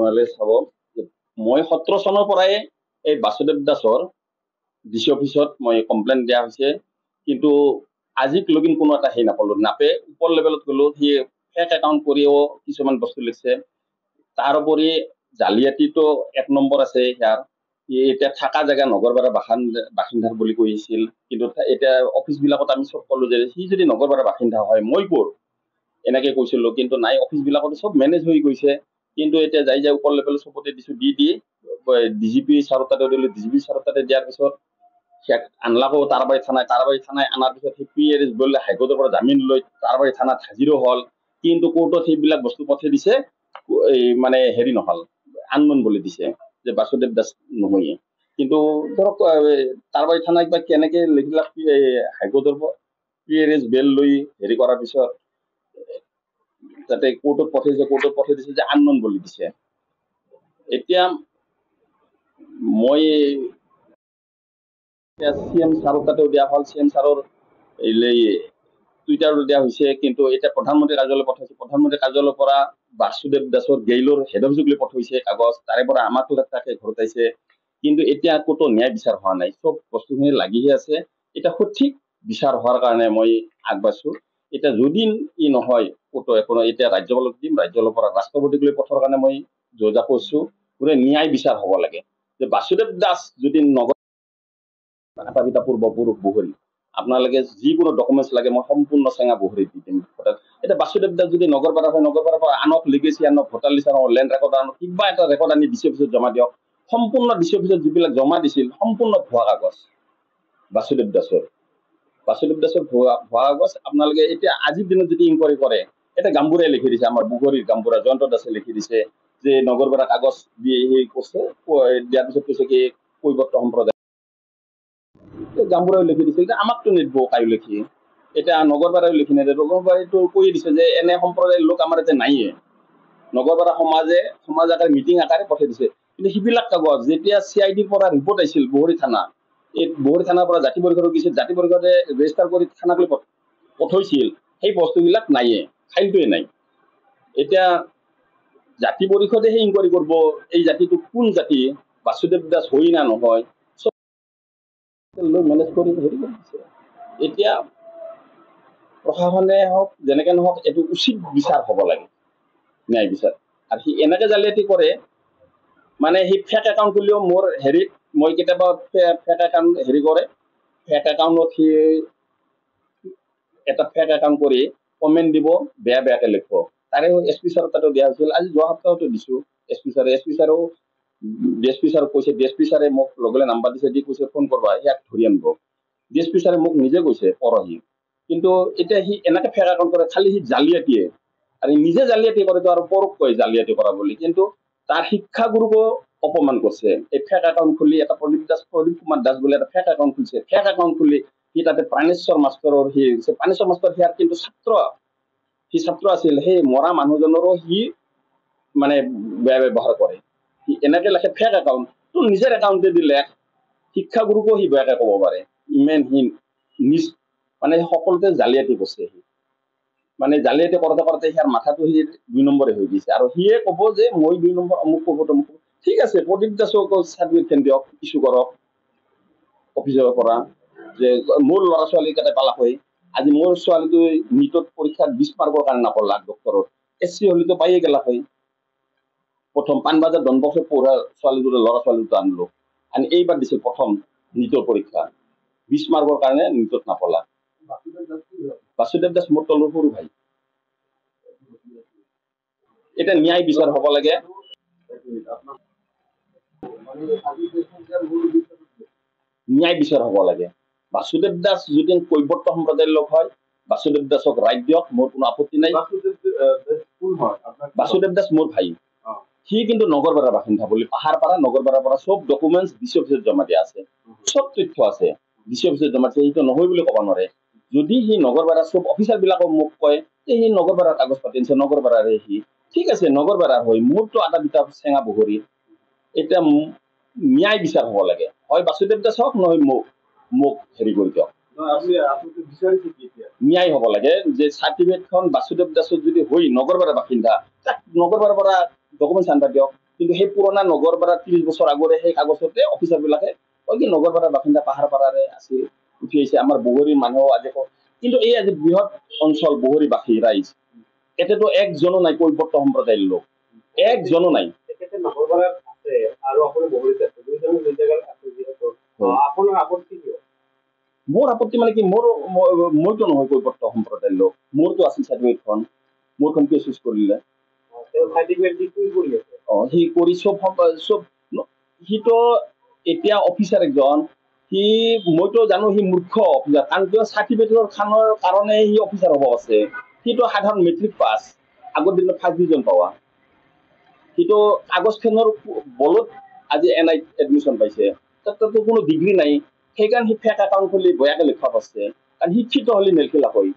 আপোনালোকে চাব মই 17 চনৰ পৰাই এই বাসুদেৱ দাসৰ ডিচি অফিসত মই কমপ্লেইন দিয়া হৈছে, কিন্তু আজিক লগিন কোনো এটা সেই নাপালো নাপে ওপৰ লেভেলত গলো সি ফেক একাউণ্ট কৰিও কিছুমান বস্তু লিখছে। তাৰোপৰি জালিয়াতিটো 1 নম্বৰ আছে ইয়াৰ। সি এতিয়া থকা জেগা নগৰপাৰা বাসিন্দাৰ বুলি কৈছিল, কিন্তু এতিয়া অফিচ বিলাকত আমি চব কলো যে সি যদি নগৰপাৰা বাসিন্দা হয় মই ক'ৰ এনেকে কৈছিলো, কিন্তু নাই অফিচ বিলাকত চব মেনেজ হৈ গৈছে। কিন্তু এতিয়া যাই যাই ওপৰ লেভেল চবতে দিছো, দি ডিজিপি ছাৰৰ তাতে দিলো, ডিজিপি ছাৰৰ তাতে দিয়াৰ পিছত আনলাকো তাৰাবাৰী থানায় আনাৰ পিছত সি PRS বোলে হাইকোৰ্টৰ পৰা জামিন লৈ তাৰাবাৰী থানাত হাজিৰো হল, কিন্তু কোৰ্টত সেইবিলাক বস্তু পঠাই দিছে এই মানে হেৰি নহল, আননন বুলি দিছে যে বাসুদেৱ দাস নহয়ে। কিন্তু ধৰক তাৰাবাৰী থানাত বা কেনেকে লিখিলাক হাইকোৰ্টৰ পৰা PRS বেল লৈ হেৰি কৰাৰ পিছত যাতে কোৰ্টত পঠাই দিছে যে আননন বুলি দিছে। এতিয়া মই CM ছাৰৰ তাতেও দিয়া হল, CM ছাৰৰ টুইটাৰত দিয়া হৈছে, কিন্তু এতিয়া প্ৰধানমন্ত্ৰী কাৰ্যালয় পঠাইছে, প্ৰধানমন্ত্ৰী কাৰ্যালয়ৰ পৰা বাসুদেৱ দাসৰ গেইলৰ হেড অফিচক লৈ পঠাইছে কাগজ, তাৰে পৰা আমাৰ তাকে ঘৰত আহিছে, কিন্তু এতিয়া ক'তো ন্যায় বিচাৰ হোৱা নাই, চব বস্তুখিনি লাগিহে আছে। এতিয়া সঠিক বিচাৰ হোৱাৰ কাৰণে মই আগবাঢ়িছো। এতিয়া যদি ই নহয় ক'তো একো, এতিয়া ৰাজ্যপালক দিম, ৰাজ্যপালৰ পৰা ৰাষ্ট্ৰপতিক লৈ পঠোৱাৰ কাৰণে মই যোজা কৰিছো। গোটেই ন্যায় বিচাৰ হ'ব লাগে যে বাসুদেৱ দাস যদি নগৰ আটাবিটা পূৰ্বপুৰুষ বহৰী আপোনালোকে যিকোনো ডকুমেণ্টছ লাগে মই সম্পূৰ্ণ চেঙা বহৰী দি দিম। এতিয়া বাসুদেৱ দাস যদি নগৰপাৰা হয়, নগৰপাৰাৰ পৰা আনক লিগেচি আনক ভোটাৰ লিষ্ট আনক লেণ্ড ৰেকৰ্ড আনক কিবা এটা ৰেকৰ্ড আনি ডিচি অফিচত জমা দিয়ক। সম্পূৰ্ণ ডিচি অফিচত যিবিলাক জমা দিছিল সম্পূৰ্ণ ভুৱা কাগজ বাসুদেৱ দাসৰ ভুৱা কাগজ। আপোনালোকে এতিয়া আজিৰ দিনত যদি ইনকুৱাৰী কৰে, এতিয়া গাম্বুৰাই লিখি দিছে, আমাৰ বুগৰীৰ গাম্বুৰা জয়ন্ত দাসে লিখি দিছে যে নগৰপাৰা কাগজ দিয়ে সেই কৈছে, দিয়াৰ পিছত কৈছে কি কৈবৰ্ত সম্প্ৰদায় গাম্বুৰাই লিখি দিছে। এতিয়া আমাকতো নিদিব কায়ো লিখি, এতিয়া নগৰপাৰাই লিখি নিদিয়ে, নগৰপাৰাইতো কৈ দিছে যে এনে সম্প্ৰদায়ৰ লোক আমাৰ ইয়াতে নাইয়ে। নগৰপাৰা সমাজ আকাৰে মিটিং আকাৰে পঠাই দিছে, কিন্তু সেইবিলাক কাগজ যেতিয়া CIDৰ পৰা ৰিপৰ্ট আহিছিল বহৰী থানা, এই বহৰী থানাৰ পৰা জাতি পৰিষদত গৈছিল, জাতি পৰিষদে ৰেজিষ্টাৰ কৰি থানাক লৈ পঠাইছিল, সেই বস্তুবিলাক নাইয়ে, ফাইলটোৱে নাই। এতিয়া জাতি পৰিষদেহে ইনকুৱাৰী কৰিব এই জাতিটো কোন জাতি, বাসুদেৱ দাস হয় না নহয়, মেনেজ কৰি হেৰি কৰিছে। এতিয়া প্ৰশাসনে হওক যেনেকে নহওক এইটো উচিত বিচাৰ হ'ব লাগে, ন্যায় বিচাৰ। আৰু সি এনেকে জালিয়াতি কৰে, মানে সি ফেক একাউণ্ট খুলিও মোৰ হেৰিত মই কেতিয়াবা ফেক একাউণ্ট হেৰি কৰে, ফেক একাউণ্টত সি এটা ফেক একাউণ্ট কৰি কমেণ্ট দিব, বেয়াকে লিখিব। তাৰে SP ছাৰৰ তাতেও দিয়া হৈছিল, আজি যোৱা সপ্তাহতো দিছো SP ছাৰেও DSP ছাৰক কৈছে, DSP ছাৰে মোক লগলে নাম্বাৰ দিছে, দি কৈছে ফোন কৰবা, ইয়াক ধৰি আনিব। DSP ছাৰে মোক নিজে কৈছে পৰহি, কিন্তু এতিয়া সি এনেকে ফেক একাউণ্ট কৰে, খালি সি জালিয়াতিয়ে, আৰু নিজে জালিয়াতি কৰেতো আৰু পৰক কয় জালিয়াতি কৰা বুলি, কিন্তু তাৰ শিক্ষাগুৰুকো অপমান কৰছে। এই ফেক একাউণ্ট খুলি এটা প্ৰদীপ কুমাৰ দাস বুলি এটা ফেক একাউণ্ট খুলিছে, ফেক একাউণ্ট খুলি সি তাতে প্ৰাণেশ্বৰ মাষ্টৰৰ প্ৰাণেশ্বৰ মাষ্টৰ সিয়াৰ কিন্তু সি ছাত্ৰ আছিল, সেই মৰা মানুহজনৰো সি মানে বেয়া ব্যৱহাৰ কৰে। সি এনেকে লেখে ফেক একাউণ্ট, তোৰ নিজৰ একাউণ্টে দিলে শিক্ষাগুৰুকো সি বেয়াকে ক'ব পাৰে, ইমান সি নিজ মানে সকলোতে জালিয়াতি কৰিছে। সি মানে জালিয়াতি কৰোঁতে সিয়াৰ মাথাটো সি 2 নম্বৰে হৈ গৈছে, আৰু সিয়ে ক'ব যে মই 2 নম্বৰ অমুক ক'ব তমুক। ঠিক আছে, প্ৰদীপ দাসক চাৰ্টিফিকেট দিয়ক, ইছ্যু কৰক অফিচৰ পৰা, যে মোৰ ল'ৰা ছোৱালী কেইটা পালাক হৈ, আজি মোৰ ছোৱালীটো নিটত পৰীক্ষাত 20 মাৰ্কৰ কাৰণে নাপলাক ডক্টৰত, SC হলেতো পায়ে গেলাক হৈ। প্ৰথম পাণবাজাৰ ডনবস্কত পঢ়া ল'ৰা ছোৱালী দুটা আনিলো, আনি এইবাৰ দিছিল প্ৰথম নিটৰ পৰীক্ষা, 20 মাৰ্কৰ কাৰণে নিটত নাপলাক। বাসুদেৱ দাস মোৰ তলৰ সৰু ভাই। এটা ন্যায় বিচাৰ হ'ব লাগে। ন্যায় বিচাৰ হ'ব লাগে। বাসুদেৱ দাস যদি কৈবৰ্ত সম্প্ৰদায়ৰ লোক হয়, বাসুদেৱ দাসক ৰাইট দিয়ক, মোৰ কোনো আপত্তি নাই। বাসুদেৱ দাস মোৰ ভাই, সি কিন্তু নগৰপাৰা বাসিন্দা বুলি, পাহাৰপাৰা নগৰপাৰাৰ পৰা চব ডকুমেণ্টছ ডিচি অফিচত জমা দিয়া আছে, চব তথ্য আছে ডিচি অফিচত জমা আছে, সেইটো নহয় বুলি ক'ব নোৱাৰে। যদি সি নগৰপাৰা চব অফিচাৰ বিলাকক মোক কয় যে সি নগৰপাৰাৰ কাগজ পাতি আনিছে, নগৰপাৰাৰে সি, ঠিক আছে নগৰপাৰাৰ হয়, মোৰতো আটা বিটা চেঙা বহৰী। এতিয়া ন্যায় বিচাৰ হ'ব লাগে, হয় বাসুদেৱ দাস হওক, নহয় মোক হেৰি কৰি দিয়ক। ন্যায় হ'ব লাগে যে চাৰ্টিফিকেটখন বাসুদেৱ দাসৰ যদি হৈ নগৰপাৰা বাসিন্দা, তাক নগৰপাৰাৰ পৰা ডকুমেণ্টছ আনিব দিয়ক। কিন্তু সেই পুৰণা নগৰপাৰা 30 বছৰ আগৰে সেই কাগজতে অফিচাৰবিলাকে কয় কি নগৰপাৰাৰ বাসিন্দা পাহাৰপাৰাৰে আছে, উঠি আহিছে। আমাৰ বগৰীৰ মানুহ আজি কিন্তু এই আজি বৃহৎ অঞ্চল বগৰীবাসী ৰাইজ, এতিয়াতো একজনো নাই কৈবৰ্ত সম্প্ৰদায়ৰ লোক, একজনো নাই। তেখেতে নগৰপাৰাত আছে আৰু আপুনি বগৰীত আছে, দুইজনে দুই জেগাত আছে যিহেতু আপোনাৰ আপত্তি কিয়? মোৰ আপত্তি মানে কি, মইতো নহয় কৈবৰ্ত সম্প্ৰদায়ৰ লোক, মোৰতো আছিল চাৰ্টিফিকেটখন, মোৰখন কিয় চুজ কৰিলে? চাৰ্টিফিকেট দি কি কৰি আছে? সি কৰি চব সিটো এতিয়া অফিচাৰ একজন, সি মইতো জানো সি মূৰ্খ অফিচাৰ, কাৰণ কিয় চাৰ্টিফিকেটৰ খানৰ কাৰণে সি অফিচাৰ হ'ব আছে। সিটো সাধাৰণ মেট্ৰিক পাছ, আগৰ দিনত ফাৰ্ষ্ট ডিভিজন পাৱা। সিটো কাগজখনৰ বলত আজি NIত এডমিশ্যন পাইছে, তাতো কোনো ডিগ্ৰী নাই, সেইকাৰণে সি ফেক একাউণ্ট খুলি বয়াকে লিখা পাইছে, কাৰণ শিক্ষিত হ'লে নেলখিলা হয়।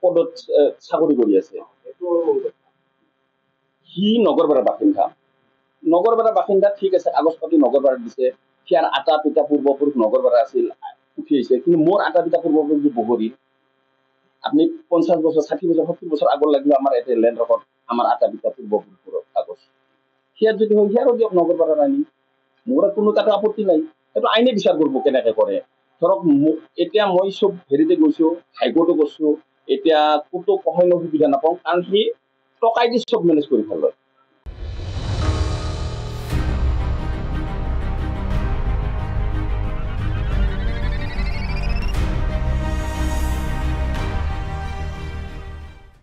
পদত চাকৰি কৰি আছে। সি নগৰপাৰা বাসিন্দা, নগৰপাৰা বাসিন্দা ঠিক আছে, কাগজ পাতি নগৰপাৰাত দিছে, সিয়াৰ আটা পিতা পূৰ্বপুৰুষ নগৰপাৰা আছিল, উঠি আহিছে। কিন্তু মোৰ আটা পিতা পূৰ্বপুৰুষ বগৰী, আপনি 50 বছৰ 60 বছৰ 70 বছৰ আগৰ লাগিব আমাৰ ইয়াতে লেণ্ড ৰেকৰ্ড, আমাৰ আটা পিতা পূৰ্বপুৰুষৰ কাগজ, সিয়াৰ যদি হয় সিয়াৰো দিয়ক নগৰপাৰাৰ আইনি, মোৰ কোনো তাতে আপত্তি নাই। সেইটো আইনে বিচাৰ কৰিব কেনেকে কৰে। ধৰক এতিয়া মই চব হেৰিতে গৈছো, হাইকোৰ্টো গৈছো, এতিয়া ক'তো সহায় সুবিধা নাপাওঁ, কাৰণ সি টকাই দি চব মেনেজ কৰি ভাল হয়।